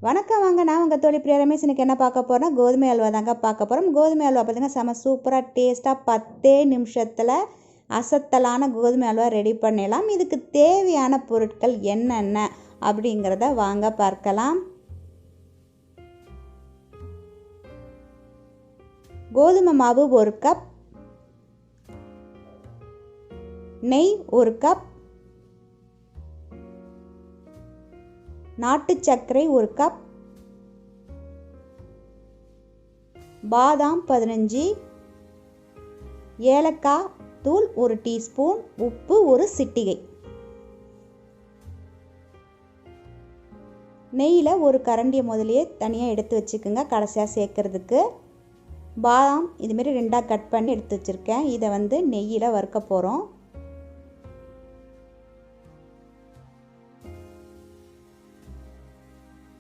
வணக்கம் வாங்க, நான் உங்கள் தோழி பிரியா ரமேஷ். இன்றைக்கி என்ன பார்க்க போகிறோம்னா கோதுமை அல்வா தாங்க பார்க்க போகிறோம். கோதுமை அல்வா பார்த்திங்கன்னா செம சூப்பராக டேஸ்ட்டாக 10 நிமிஷத்தில் அசத்தலான கோதுமை அல்வா ரெடி பண்ணிடலாம். இதுக்கு தேவையான பொருட்கள் என்னென்ன அப்படிங்கிறத வாங்க பார்க்கலாம். கோதுமை மாவு 1 கப், நெய் 1 கப், நாட்டு சர்க்கரை 1 கப், பாதாம் 15, ஏலக்காய் தூள் 1 டீஸ்பூன், உப்பு 1 சிட்டிகை. நெய்யில் 1 கரண்டியை முதலையே தனியாக எடுத்து வச்சுக்கோங்க, கடைசியாக சேர்க்கறதுக்கு. பாதாம் இதுமாரி 2ஆக கட் பண்ணி எடுத்து வச்சுருக்கேன். இதை நெய்யில் வறுக்க போகிறோம்.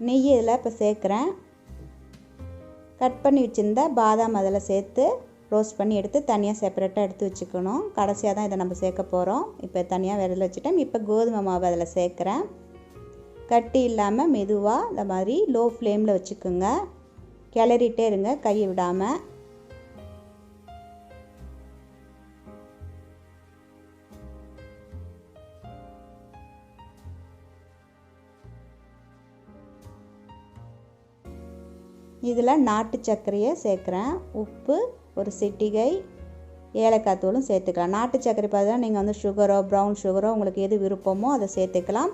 நெய் இதில் இப்போ சேர்க்குறேன். கட் பண்ணி வச்சுருந்த பாதாம் அதில் சேர்த்து ரோஸ்ட் பண்ணி எடுத்து தனியாக செப்பரேட்டாக எடுத்து வச்சுக்கணும். கடைசியாக தான் இதை நம்ம சேர்க்க போகிறோம். இப்போ தனியாக விரல வச்சுட்டேன். இப்போ கோதுமை மாவு அதில் சேர்க்குறேன். கட்டி இல்லாமல் மெதுவாக இந்த மாதிரி லோ ஃப்ளேமில் வச்சுக்கோங்க. கிளறிட்டே இருங்க, கையை விடாமல். இதில் நாட்டு சர்க்கரையை சேர்க்குறேன். உப்பு 1 சிட்டிகை, ஏலக்காய் தூளும் சேர்த்துக்கலாம். நாட்டு சர்க்கரை பார்த்தா நீங்கள் சுகரோ ப்ரௌன் சுகரோ உங்களுக்கு எது விருப்பமோ அதை சேர்த்துக்கலாம்.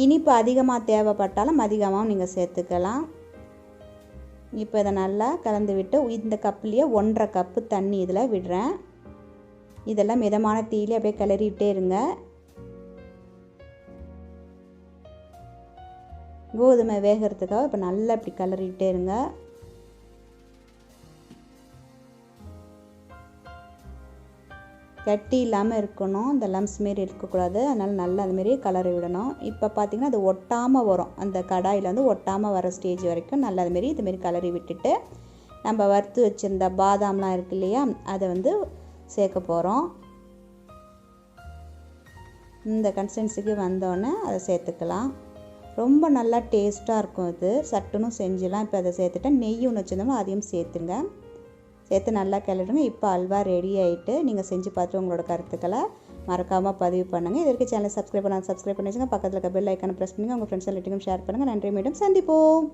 இனிப்பு அதிகமாக தேவைப்பட்டாலும் அதிகமாகவும் நீங்கள் சேர்த்துக்கலாம். இப்போ இதை நல்லா கலந்து விட்டு இந்த கப்லேயே 1.5 கப்பு தண்ணி இதில் விடுறேன். இதெல்லாம் மிதமான தீயிலே அப்படியே கிளறிட்டே இருங்க. கோதுமை வேகிறதுக்காக இப்போ நல்லா இப்படி கிளறிட்டே இருங்க. கட்டி இல்லாமல் இருக்கணும், இந்த லம்ஸ் மாரி இருக்கக்கூடாது. அதனால் நல்லா அதுமாரி கலரி விடணும். இப்போ பார்த்திங்கன்னா அது ஒட்டாமல் வரும். அந்த கடாயில் ஒட்டாமல் வர ஸ்டேஜ் வரைக்கும் நல்லா அதுமாரி இதுமாரி கலரி விட்டுட்டு நம்ம வறுத்து வச்சுருந்த பாதாம்லாம் இருக்கு இல்லையா, அதை சேர்க்க போகிறோம். இந்த கன்சிஸ்டன்சிக்கு வந்தோடனே அதை சேர்த்துக்கலாம். ரொம்ப நல்லா டேஸ்ட்டாக இருக்கும். இது சட்டுன்னு செஞ்சிடலாம். இப்போ அதை சேர்த்துட்டேன். நெய் ஒன்று வச்சுருந்தோம்னா அதையும் சேர்த்துங்க. சேர்த்து நல்லா கிளறுங்க. இப்போ அல்வா ரெடி ஆகிட்டு நீங்கள் செஞ்சு பார்த்து உங்களோட கருத்துக்களை மறக்காமல் பதிவு பண்ணுங்கள். இது வரைக்கும் சேனலை சப்ஸ்கிரைப் பண்ணி வச்சுங்க. பக்கத்தில் இருக்க பெல் ஐக்கானை ப்ரெஸ் பண்ணுங்கள். உங்கள் ஃப்ரெண்ட்ஸ் எல்லாத்தையும் ஷேர் பண்ணுங்கள். நன்றி, மீண்டும் சந்திப்போம்.